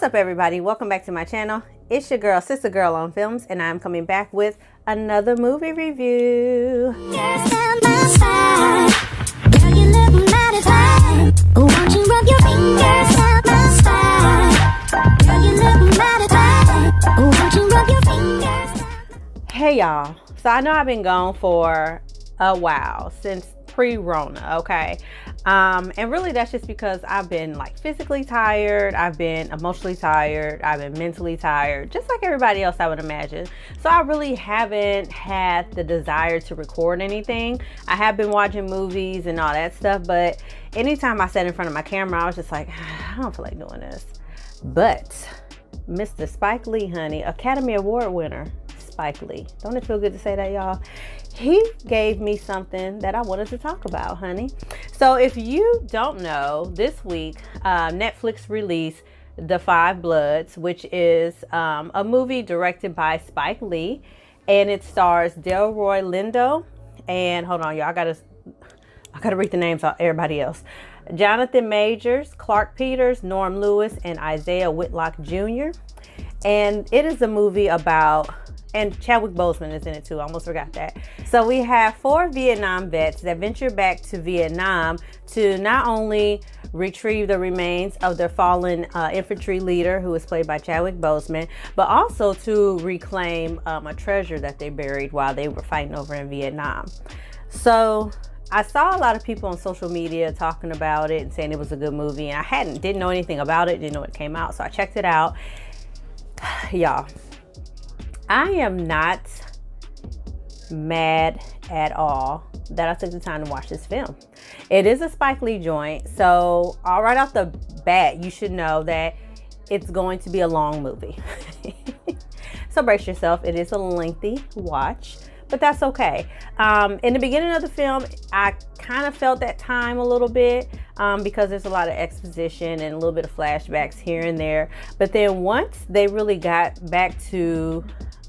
up, everybody? Welcome back to my channel. It's your girl, Sista Gurl on Films, and I'm coming back with another movie review. Hey y'all, so I know I've been gone for a while, since pre-Rona, okay? And really that's just because I've been like physically tired, I've been emotionally tired, I've been mentally tired, just like everybody else I would imagine. So I really haven't had the desire to record anything. I have been watching movies and all that stuff, but anytime I sat in front of my camera, I was just like, I don't feel like doing this. But Mr. Spike Lee, honey, Academy Award winner, Spike Lee. Don't it feel good to say that, y'all? He gave me something that I wanted to talk about, honey. So if you don't know, this week, Netflix released The Five Bloods, which is a movie directed by Spike Lee, and it stars Delroy Lindo, and hold on, y'all, I gotta read the names of everybody else. Jonathan Majors, Clark Peters, Norm Lewis, and Isaiah Whitlock Jr. And it is a movie about, and Chadwick Boseman is in it too, I almost forgot that. So we have 4 Vietnam vets that venture back to Vietnam to not only retrieve the remains of their fallen infantry leader, who is played by Chadwick Boseman, but also to reclaim a treasure that they buried while they were fighting over in Vietnam. So I saw a lot of people on social media talking about it and saying it was a good movie, and I didn't know anything about it, didn't know it came out, so I checked it out. Y'all, I am not mad at all that I took the time to watch this film. It is a Spike Lee joint, so all right off the bat, you should know that it's going to be a long movie. So brace yourself, it is a lengthy watch, but that's okay. In the beginning of the film, I kind of felt that time a little bit because there's a lot of exposition and a little bit of flashbacks here and there. But then once they really got back to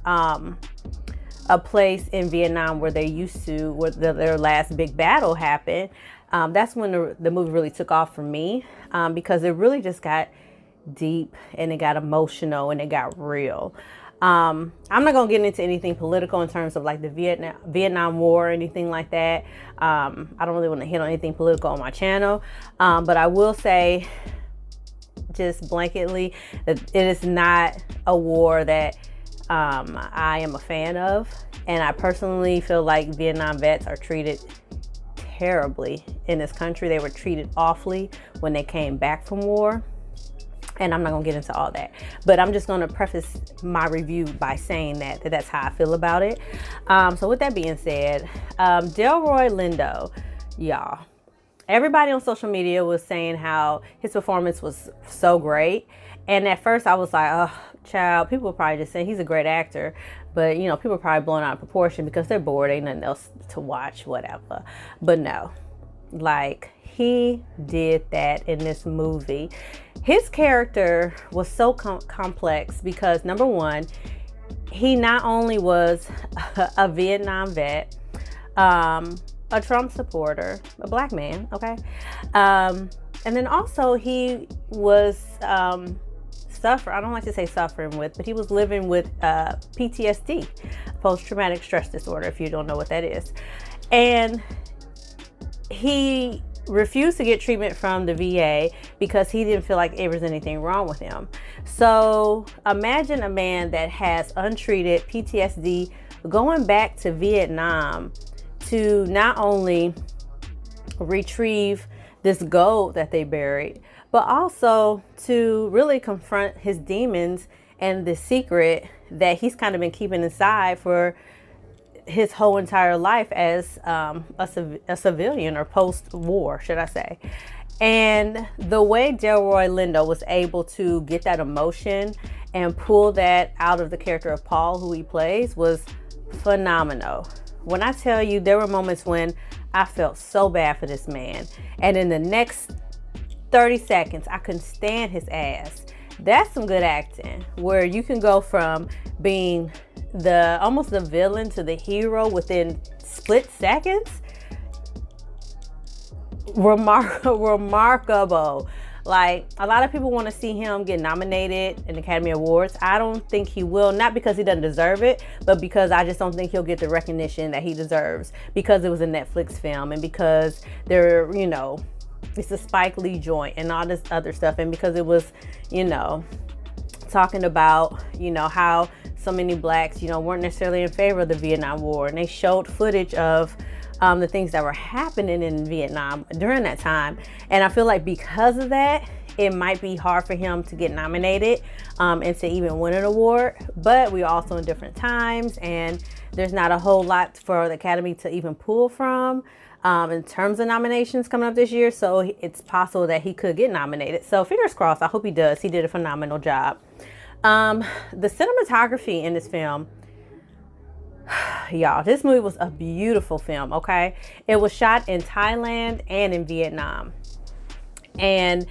a place in Vietnam where where their last big battle happened, that's when the movie really took off for me, because it really just got deep and it got emotional and it got real. I'm not gonna get into anything political in terms of like the Vietnam War or anything like that. I don't really want to hit on anything political on my channel, but I will say just blanketly that it is not a war that I am a fan of, and I personally feel like Vietnam vets are treated terribly in this country. They were treated awfully when they came back from war. And I'm not gonna get into all that, but I'm just gonna preface my review by saying that that's how I feel about it. So with that being said, Delroy Lindo, y'all, everybody on social media was saying how his performance was so great. And at first I was like, oh, child, people were probably just saying he's a great actor, but you know, people are probably blowing out of proportion because they're bored, ain't nothing else to watch, whatever. But no, like, he did that in this movie. His character was so complex because, number one, he not only was a Vietnam vet, a Trump supporter, a black man, okay? And then also he was I don't like to say suffering with, but he was living with PTSD, post-traumatic stress disorder, if you don't know what that is. And he refused to get treatment from the VA because he didn't feel like there was anything wrong with him. So imagine a man that has untreated PTSD going back to Vietnam to not only retrieve this gold that they buried, but also to really confront his demons and the secret that he's kind of been keeping inside for his whole entire life as a civilian, or post-war, should I say. And the way Delroy Lindo was able to get that emotion and pull that out of the character of Paul, who he plays, was phenomenal. When I tell you, there were moments when I felt so bad for this man, and in the next 30 seconds I couldn't stand his ass. That's some good acting, where you can go from being almost the villain to the hero within split seconds. Remarkable. Like, a lot of people want to see him get nominated in Academy Awards. I don't think he will, not because he doesn't deserve it, but because I just don't think he'll get the recognition that he deserves, because it was a Netflix film, and because they're, you know, it's a Spike Lee joint and all this other stuff, and because it was, you know, talking about, you know, how so many blacks, you know, weren't necessarily in favor of the Vietnam War, and they showed footage of the things that were happening in Vietnam during that time. And I feel like because of that, it might be hard for him to get nominated and to even win an award. But we're also in different times, and there's not a whole lot for the Academy to even pull from in terms of nominations coming up this year. So it's possible that he could get nominated. So fingers crossed. I hope he does. He did a phenomenal job. The cinematography in this film, y'all, this movie was a beautiful film. Okay, it was shot in Thailand and in Vietnam, and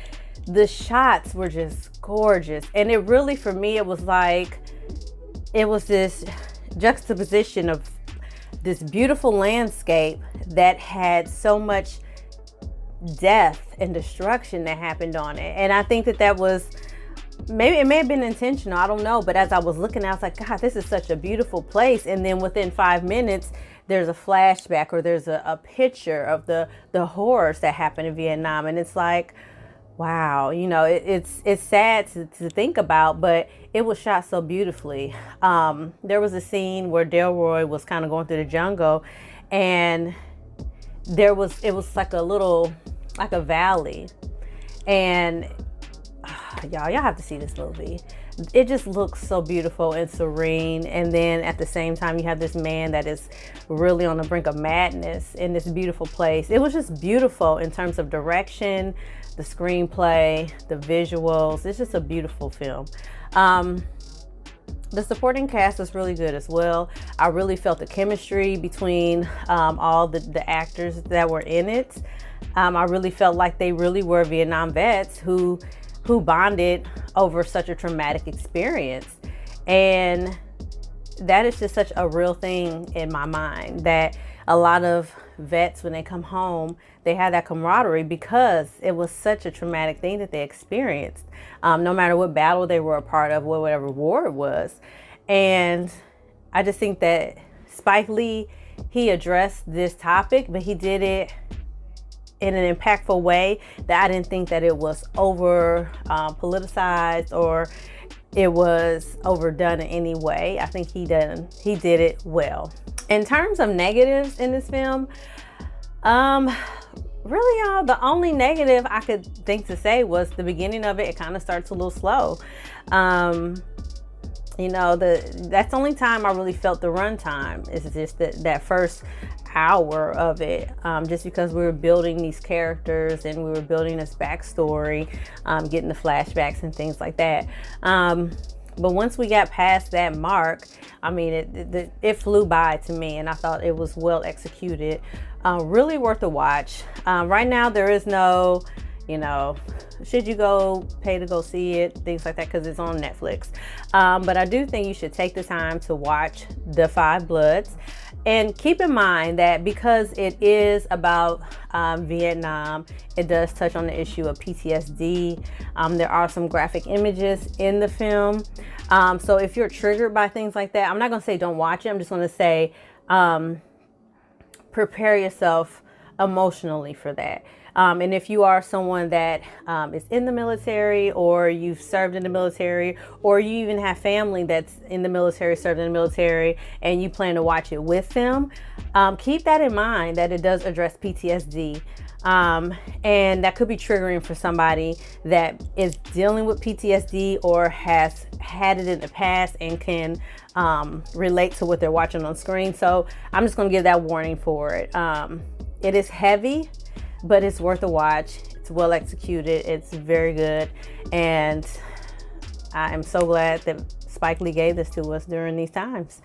the shots were just gorgeous. And it really, for me, it was like, it was this juxtaposition of this beautiful landscape that had so much death and destruction that happened on it. And I think that that was, maybe it may have been intentional, I don't know, but as I was looking, I was like, God, this is such a beautiful place. And then within 5 minutes, there's a flashback, or there's a picture of the horrors that happened in Vietnam. And it's like, wow, you know, it's sad to think about, but it was shot so beautifully. There was a scene where Delroy was kind of going through the jungle, and it was like a valley, and y'all have to see this movie. It just looks so beautiful and serene. And then at the same time, you have this man that is really on the brink of madness in this beautiful place. It was just beautiful in terms of direction, the screenplay, the visuals. It's just a beautiful film. The supporting cast was really good as well. I really felt the chemistry between all the actors that were in it. I really felt like they really were Vietnam vets who bonded over such a traumatic experience. And that is just such a real thing in my mind, that a lot of vets, when they come home, they have that camaraderie because it was such a traumatic thing that they experienced, no matter what battle they were a part of, whatever war it was. And I just think that Spike Lee, he addressed this topic, but he did it in an impactful way that I didn't think that it was over politicized or it was overdone in any way. I think he did it well. In terms of negatives in this film, really, y'all, the only negative I could think to say was the beginning of it. It kind of starts a little slow. You know, that's the only time I really felt the runtime. Is just that first hour of it, just because we were building these characters and we were building this backstory, getting the flashbacks and things like that. But once we got past that mark, I mean, it flew by to me, and I thought it was well executed. Really worth a watch. Right now, there is no, you know, should you go pay to go see it, things like that, because it's on Netflix. But I do think you should take the time to watch The Five Bloods. And keep in mind that because it is about Vietnam, it does touch on the issue of PTSD. There are some graphic images in the film. So if you're triggered by things like that, I'm not going to say don't watch it. I'm just going to say prepare yourself emotionally for that. And if you are someone that is in the military, or you've served in the military, or you even have family that's in the military, served in the military, and you plan to watch it with them, keep that in mind, that it does address PTSD. And that could be triggering for somebody that is dealing with PTSD or has had it in the past and can relate to what they're watching on screen. So I'm just going to give that warning for it. It is heavy, but it's worth a watch. It's well executed. It's very good. And I am so glad that Spike Lee gave this to us during these times.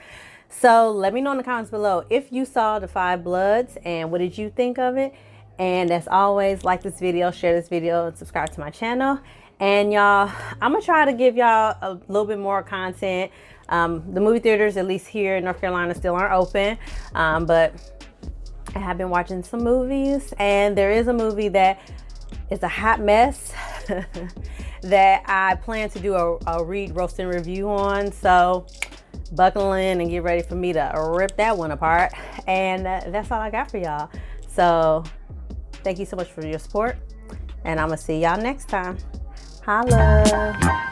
So let me know in the comments below if you saw The Five Bloods and what did you think of it. And as always, like this video, share this video, and subscribe to my channel. And y'all, I'm gonna try to give y'all a little bit more content. The movie theaters, at least here in North Carolina, still aren't open. But I have been watching some movies, and there is a movie that It's a hot mess that I plan to do a read, roast, and review on. So buckle in and get ready for me to rip that one apart. And that's all I got for y'all. So thank you so much for your support, and I'm gonna see y'all next time. Holla.